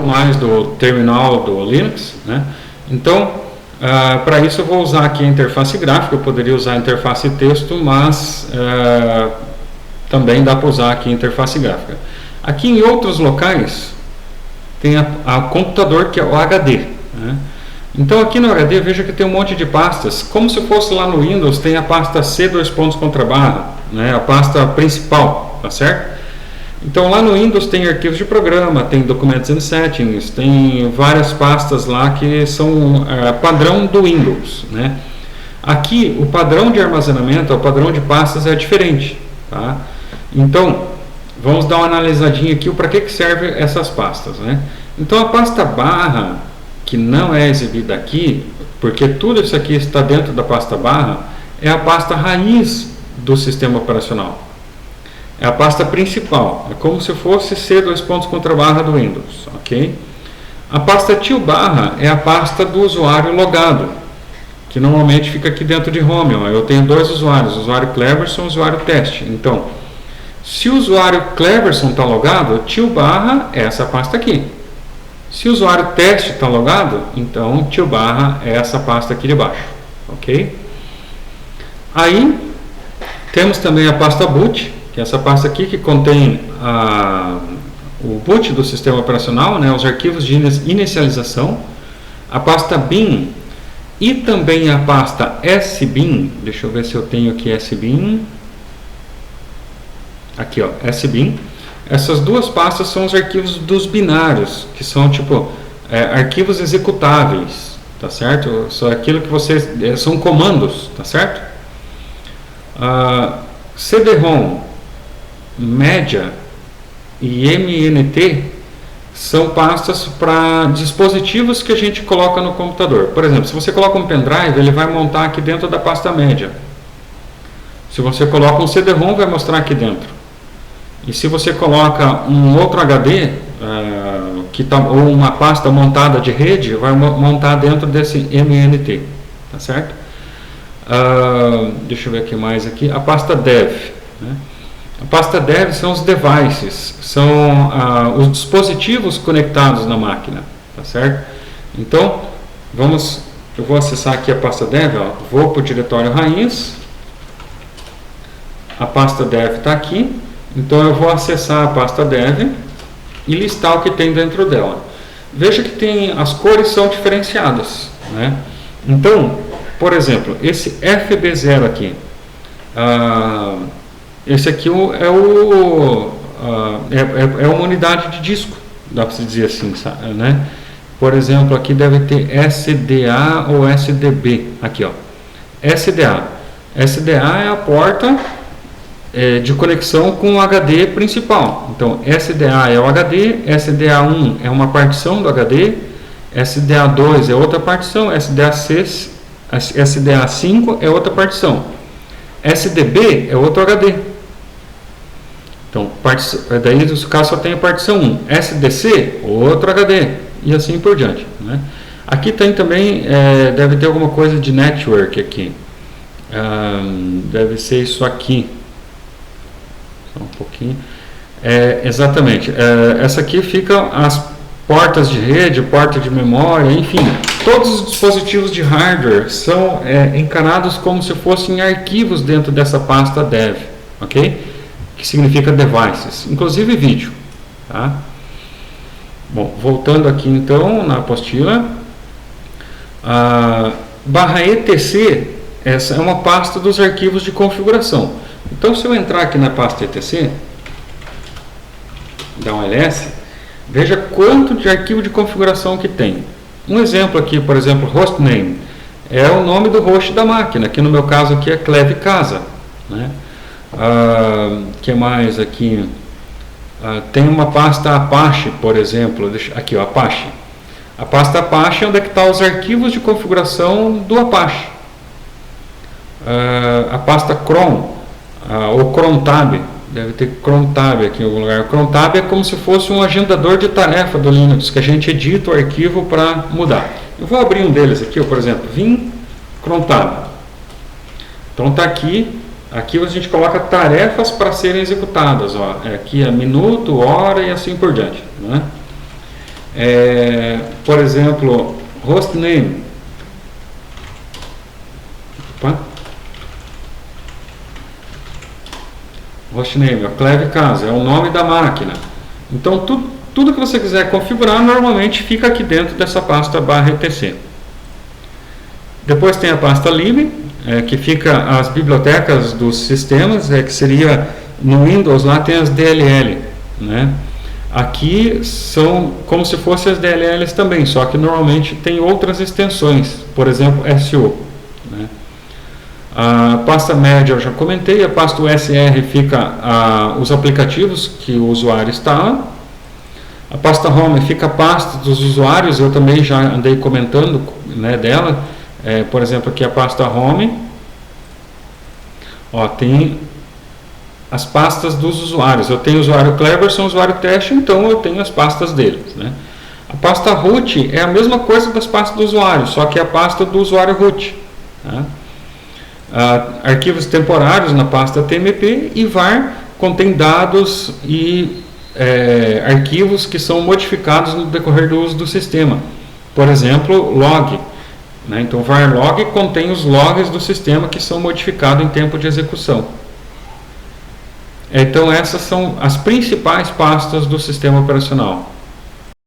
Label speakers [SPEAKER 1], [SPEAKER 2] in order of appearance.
[SPEAKER 1] mais do terminal do Linux, né? Então, para isso eu vou usar aqui a interface gráfica. Eu poderia usar a interface texto, mas também dá para usar aqui a interface gráfica. Aqui em outros locais tem a computador, que é o HD, né? Então aqui no HD, veja que tem um monte de pastas, como se fosse lá no Windows. Tem a pasta C, né? A pasta principal, tá certo? Então lá no Windows tem arquivos de programa, tem Documents and Settings, tem várias pastas lá que são padrão do Windows, né? Aqui o padrão de armazenamento, o padrão de pastas é diferente, tá? Então vamos dar uma analisadinha aqui para que serve essas pastas, né? Então a pasta barra, que não é exibida aqui, porque tudo isso aqui está dentro da pasta barra, é a pasta raiz do sistema operacional. É a pasta principal, é como se fosse C do Windows, ok? A pasta til barra é a pasta do usuário logado, que normalmente fica aqui dentro de home. Ó. Eu tenho dois usuários, o usuário Cleverson e o usuário teste. Então, se o usuário Cleverson está logado, til barra é essa pasta aqui. Se o usuário teste está logado, então til barra é essa pasta aqui de baixo, ok? Aí temos também a pasta boot, que é essa pasta aqui que contém o boot do sistema operacional, né, os arquivos de inicialização, a pasta bin e também a pasta sbin. Deixa eu ver se eu tenho aqui sbin. Aqui, ó, sbin. Essas duas pastas são os arquivos dos binários, que são tipo arquivos executáveis, tá certo? São aquilo que vocês são comandos, tá certo? CD-ROM, média e MNT são pastas para dispositivos que a gente coloca no computador. Por exemplo, se você coloca um pendrive, ele vai montar aqui dentro da pasta média. Se você coloca um CD-ROM, vai mostrar aqui dentro. E se você coloca um outro HD, ou uma pasta montada de rede, vai montar dentro desse MNT, tá certo? Deixa eu ver aqui mais aqui. A pasta dev, né? A pasta dev são os devices, são os dispositivos conectados na máquina, tá certo? Então, eu vou acessar aqui a pasta dev, ó, vou para o diretório raiz, a pasta dev está aqui, então eu vou acessar a pasta dev e listar o que tem dentro dela. Veja que as cores são diferenciadas, né? Então, por exemplo, esse FB0 aqui, esse aqui é uma unidade de disco, dá para se dizer assim, né? Por exemplo, aqui deve ter SDA ou SDB, aqui ó, SDA. SDA é a porta de conexão com o HD principal. Então, SDA é o HD, SDA1 é uma partição do HD, SDA2 é outra partição, SDA5 é outra partição, SDB é outro HD. Então, daí no caso só tem a partição 1, SDC, outro HD, e assim por diante, né? Aqui tem também, deve ter alguma coisa de network aqui, deve ser isso aqui, só um pouquinho, exatamente, essa aqui fica as portas de rede, porta de memória, enfim, todos os dispositivos de hardware são encarados como se fossem arquivos dentro dessa pasta dev, ok? Que significa devices, inclusive vídeo, tá? Bom, voltando aqui então na apostila, barra etc, essa é uma pasta dos arquivos de configuração. Então, se eu entrar aqui na pasta etc, dar um ls, veja quanto de arquivo de configuração que tem. Um exemplo aqui, por exemplo, hostname, é o nome do host da máquina, que no meu caso aqui é Cleve Casa, né? Que mais aqui? Tem uma pasta Apache, por exemplo, aqui ó, Apache. A pasta Apache é onde está os arquivos de configuração do Apache. A pasta Cron, ou Crontab, deve ter Crontab aqui em algum lugar. Crontab é como se fosse um agendador de tarefa do Linux, que a gente edita o arquivo para mudar. Eu vou abrir um deles aqui, ó, por exemplo, vim Crontab. Então está aqui. Aqui a gente coloca tarefas para serem executadas, ó. Aqui é minuto, hora e assim por diante, né? Por exemplo, hostname. Hostname, a Cleve Casa, é o nome da máquina. Então, tudo que você quiser configurar, normalmente fica aqui dentro dessa pasta /etc. Depois tem a pasta lib, que fica as bibliotecas dos sistemas, que seria, no Windows lá tem as DLL, né? Aqui são como se fossem as DLLs também, só que normalmente tem outras extensões, por exemplo, SU, né? A pasta média eu já comentei, a pasta USR fica os aplicativos que o usuário instala. A pasta Home fica a pasta dos usuários, eu também já andei comentando, né, dela. Por exemplo, aqui a pasta Home, tem as pastas dos usuários. Eu tenho o usuário Cleverson, o usuário teste, então eu tenho as pastas deles, né? A pasta root é a mesma coisa das pastas do usuário, só que é a pasta do usuário root, tá? Arquivos temporários na pasta TMP, e var contém dados e arquivos que são modificados no decorrer do uso do sistema. Por exemplo, log, né? Então, var log contém os logs do sistema que são modificados em tempo de execução. Então, essas são as principais pastas do sistema operacional.